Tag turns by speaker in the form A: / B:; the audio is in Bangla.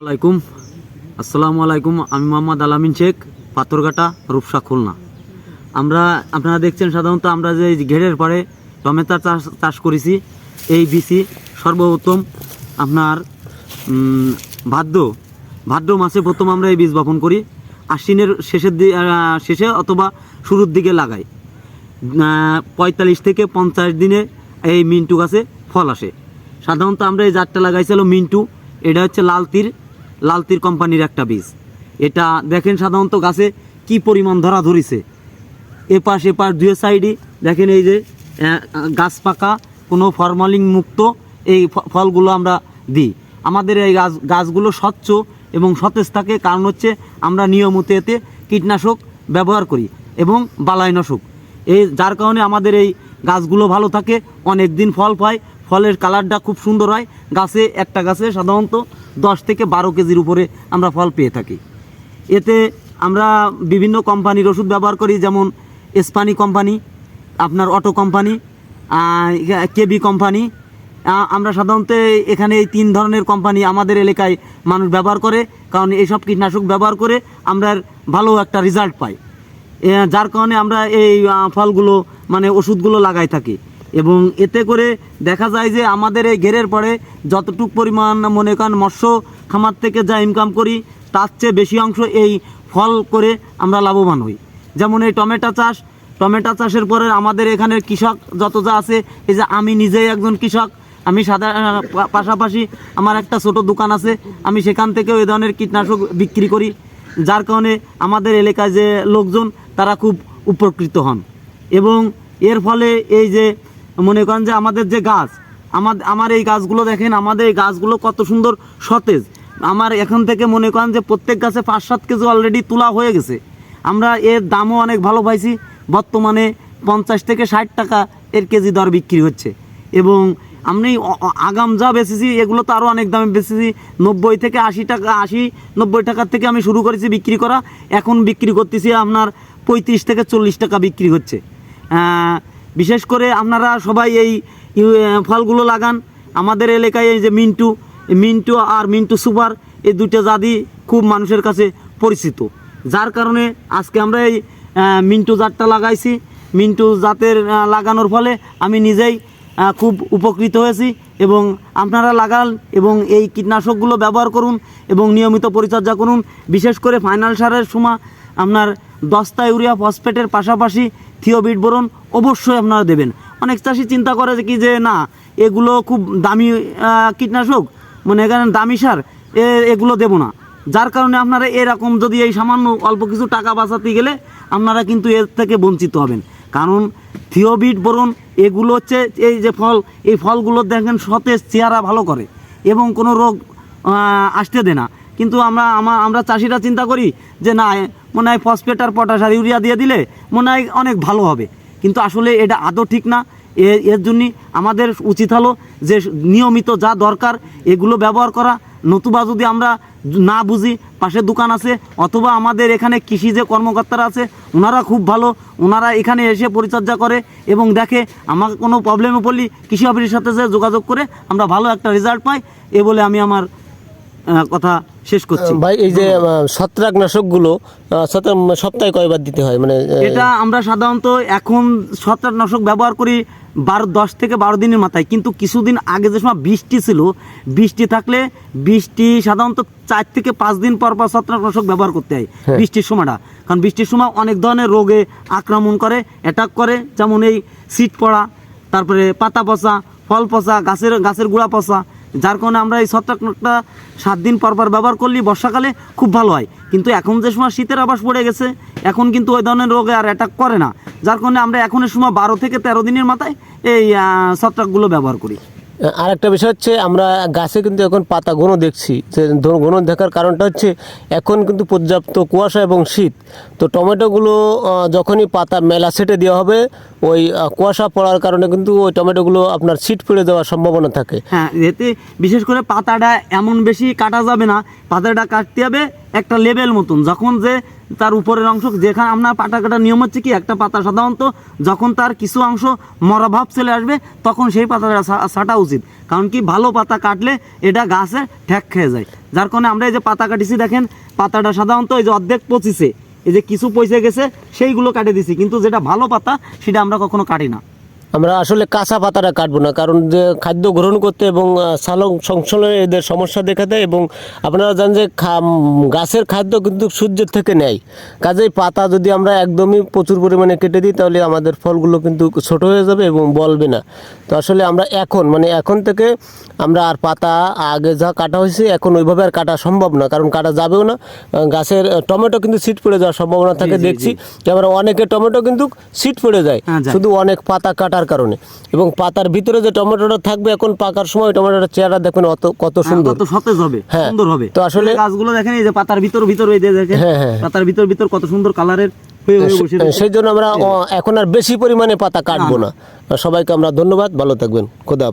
A: আলাইকুম আসসালামু আলাইকুম। আমি মোহাম্মদ আলামিন শেখ, পাথরঘাটা, রূপসা, খুলনা। আপনারা দেখছেন সাধারণত আমরা যে ঘেরের পরে টমেটো চাষ করেছি। এই বিসি সর্বপ্রথম আপনার ভাদ্র মাসে প্রথম আমরা এই বীজ বপন করি। আশ্বিনের শেষে অথবা শুরুর দিকে লাগাই। 45 থেকে 50 দিনে এই মিন্টু গাছে ফল আসে। সাধারণত আমরা এই জাতটা লাগাইছিল মিন্টু। এটা হচ্ছে লাল তীর কোম্পানির একটা বীজ। এটা দেখেন সাধারণত গাছে কি পরিমাণ ধরা ধরেছে। এপাশ দুই সাইডই দেখেন এই যে গাছ পাকা, কোনো ফরমালিন মুক্ত এই ফলগুলো আমরা দিই। আমাদের এই গাছগুলো স্বচ্ছ এবং সতেজ থাকে, কারণ হচ্ছে আমরা নিয়মিত এতে কীটনাশক ব্যবহার করি এবং বালাইনাশক। যার কারণে আমাদের এই গাছগুলো ভালো থাকে, অনেক দিন ফল পায়। ফলের কালারটা খুব সুন্দর হয়। একটা গাছে সাধারণত 10 থেকে 12 কেজির উপরে আমরা ফল পেয়ে থাকি। এতে আমরা বিভিন্ন কোম্পানির ওষুধ ব্যবহার করি, যেমন স্পানি কোম্পানি, আপনার অটো কোম্পানি, কেবি কোম্পানি। আমরা সাধারণত এখানে এই 3 ধরনের কোম্পানি আমাদের এলাকায় মানুষ ব্যবহার করে, কারণ এইসব কীটনাশক ব্যবহার করে আমরা ভালো একটা রেজাল্ট পাই। যার কারণে আমরা এই ফলগুলো ওষুধগুলো লাগাই থাকি। এবং এতে করে দেখা যায় যে আমাদের এই ঘেরের পরে যতটুকু পরিমাণ মনে করেন মৎস্য খামার থেকে যা ইনকাম করি, তার চেয়ে বেশি অংশ এই ফল করে আমরা লাভবান হই। যেমন এই টমেটো চাষের পরে আমাদের এখানের কৃষক যত যা আছে, এই যে আমি নিজেই একজন কৃষক। আমি পাশাপাশি আমার একটা ছোট দোকান আছে, আমি সেখান থেকে ওই ধরনের কীটনাশক বিক্রি করি। যার কারণে আমাদের এলাকায় যে লোকজন তারা খুব উপকৃত হন। এবং এর ফলে এই যে মনে করেন যে আমাদের যে গাছ, আমার এই গাছগুলো দেখেন, আমাদের এই গাছগুলো কত সুন্দর সতেজ। আমার এখন থেকে মনে করেন যে প্রত্যেক গাছে 5-7 কেজি অলরেডি তোলা হয়ে গেছে। আমরা এর দামও অনেক ভালো পাইছি। বর্তমানে 50 থেকে 60 টাকা এর কেজি দর বিক্রি হচ্ছে। এবং আমি আগাম যা বেচেছি এগুলো তো আরও অনেক দামে বেচেছি। 90 থেকে 80-90 টাকার থেকে আমি শুরু করেছি বিক্রি করা। এখন বিক্রি করতেছি আপনার 35 থেকে 40 টাকা বিক্রি হচ্ছে। বিশেষ করে আপনারা সবাই এই ফলগুলো লাগান। আমাদের এলাকায় এই যে মিন্টু আর মিন্টু সুপার, এই দুটো জাতই খুব মানুষের কাছে পরিচিত। যার কারণে আজকে আমরা এই মিন্টু জাতটা লাগাইছি। মিন্টু জাতের লাগানোর ফলে আমি নিজেই খুব উপকৃত হয়েছি। এবং আপনারা লাগান এবং এই কীটনাশকগুলো ব্যবহার করুন এবং নিয়মিত পরিচর্যা করুন। বিশেষ করে ফাইনাল সারের সময় আপনার 10টা ইউরিয়া ফসফেটের পাশাপাশি থিওবিট বোরন অবশ্যই আপনারা দেবেন। অনেক চাষি চিন্তা করে যে কি যে না, এগুলো খুব দামি কীটনাশক, এখানে দামি সার, এগুলো দেব না। যার কারণে আপনারা এরকম যদি এই সামান্য অল্প কিছু টাকা বাঁচাতে গেলে আপনারা কিন্তু এর থেকে বঞ্চিত হবেন। কারণ থিওবিট বোরন এগুলো হচ্ছে এই যে এই ফলগুলো দেখেন সতেজ, চেহারা ভালো করে এবং কোনো রোগ আসতে দেয় না। কিন্তু আমরা চাষিরা চিন্তা করি যে না, মনে হয় ফসফেট আর পটাশ আর ইউরিয়া দিয়ে দিলে মনে হয় অনেক ভালো হবে, কিন্তু আসলে এটা আদৌ ঠিক না। এর জন্যই আমাদের উচিত হলো যে নিয়মিত যা দরকার এগুলো ব্যবহার করা। নতুবা যদি আমরা না বুঝি, পাশে দোকান আছে অথবা আমাদের এখানে কৃষি যে কর্মকর্তারা আছে ওনারা খুব ভালো, ওনারা এখানে এসে পরিচর্যা করে এবং দেখে আমাকে কোনো প্রবলেমে পড়লি কৃষি অফিসের সাথে যে যোগাযোগ করে আমরা ভালো একটা রেজাল্ট পাই। এ বলে আমি আমার কথা শেষ করছি।
B: ভাই, এই যে ছত্রাকনাশকগুলো সপ্তাহে কয়বার দিতে হয়?
A: এটা আমরা সাধারণত এখন ছত্রাকনাশক ব্যবহার করি 10 থেকে 12 দিনের মাথায়। কিন্তু কিছুদিন আগে যে সময় বৃষ্টি ছিল, বৃষ্টি থাকলে সাধারণত 4 থেকে 5 দিন পর ছত্রাকনাশক ব্যবহার করতে হয় বৃষ্টির সময়টা। কারণ বৃষ্টির সময় অনেক ধরনের রোগে আক্রমণ করে, অ্যাটাক করে, যেমন এই শীত পড়া, তারপরে পাতা পচা, ফল পচা, গাছের গুঁড়া পচা। যার কারণে আমরা এই ছত্রাকনাশকটা 7 দিন পর ব্যবহার করলে বর্ষাকালে খুব ভালো হয়। কিন্তু এখন যে সময় শীতের আবাস পড়ে গেছে, এখন কিন্তু ওই ধরনের রোগে আর অ্যাটাক করে না। যার কারণে আমরা এখনের সময় 12 থেকে 13 দিনের মাথায় এই ছত্রাকগুলো ব্যবহার করি।
B: আর একটা বিষয় হচ্ছে, আমরা গাছে কিন্তু এখন পাতা ঘন দেখছি। ঘন দেখার কারণটা হচ্ছে এখন কিন্তু পর্যাপ্ত কুয়াশা এবং শীত। তো টমেটোগুলো যখনই পাতা মেলা সেটে দেওয়া হবে, ওই কুয়াশা পড়ার কারণে কিন্তু ওই টমেটোগুলো আপনার শীত পড়ে দেওয়ার সম্ভাবনা থাকে।
A: হ্যাঁ, এতে বিশেষ করে পাতাটা এমন বেশি কাটা যাবে না, পাতাটা কাটতে হবে একটা লেভেল মতন, যখন যে তার উপরের অংশ যেখানে আপনার পাতা কাটার নিয়ম হচ্ছে কি, একটা পাতা সাধারণত যখন তার কিছু অংশ মরা ভাব চলে আসবে তখন সেই পাতাটা ছাঁটা উচিত। কারণ কি, ভালো পাতা কাটলে এটা গাছে ঠ্যাক খেয়ে যায়। যার কারণে আমরা এই যে পাতা কাটিছি, দেখেন পাতাটা সাধারণত এই যে অর্ধেক পচিছে, এই যে কিছু পচে গেছে সেইগুলো কাটে দিছি, কিন্তু যেটা ভালো পাতা সেটা আমরা কখনো কাটি না।
B: আমরা আসলে কাঁচা পাতাটা কাটবো না, কারণ যে খাদ্য গ্রহণ করতে এবং সালোক সংশ্লেষণে এদের সমস্যা দেখা দেয়। এবং আপনারা জানেন যে গাছের খাদ্য কিন্তু সূর্যের থেকে নেয়, কাজেই পাতা যদি আমরা একদমই প্রচুর পরিমাণে কেটে দিই তাহলে আমাদের ফলগুলো কিন্তু ছোট হয়ে যাবে এবং বলবে না। তো আসলে আমরা এখন থেকে আমরা আর পাতা আগে যা কাটা হয়েছে এখন ওইভাবে আর কাটা সম্ভব না, কারণ কাটা যাবেও না। গাছের টমেটো কিন্তু সিট পড়ে যাওয়ার সম্ভাবনা থাকে, দেখছি যে আমরা অনেকে টমেটো কিন্তু সিট পড়ে যায় শুধু অনেক পাতা কাটার কারণে। এবং পাতার ভিতরে যে টমেটোটা থাকবে এখন পাকার সময় টমেটোটার চেহারা দেখবেন কত সুন্দর,
A: কত সতেজ হবে,
B: হ্যাঁ,
A: সুন্দর হবে।
B: তো আসলে
A: গাছগুলো দেখেন এই যে পাতার ভিতর এই যে দেখেন পাতার ভিতর কত সুন্দর কালারের হয়ে বসে রয়েছে।
B: সেই জন্য আমরা এখন আর বেশি পরিমাণে পাতা কাটবো না। সবাইকে আমরা ধন্যবাদ, ভালো থাকবেন, খোদা।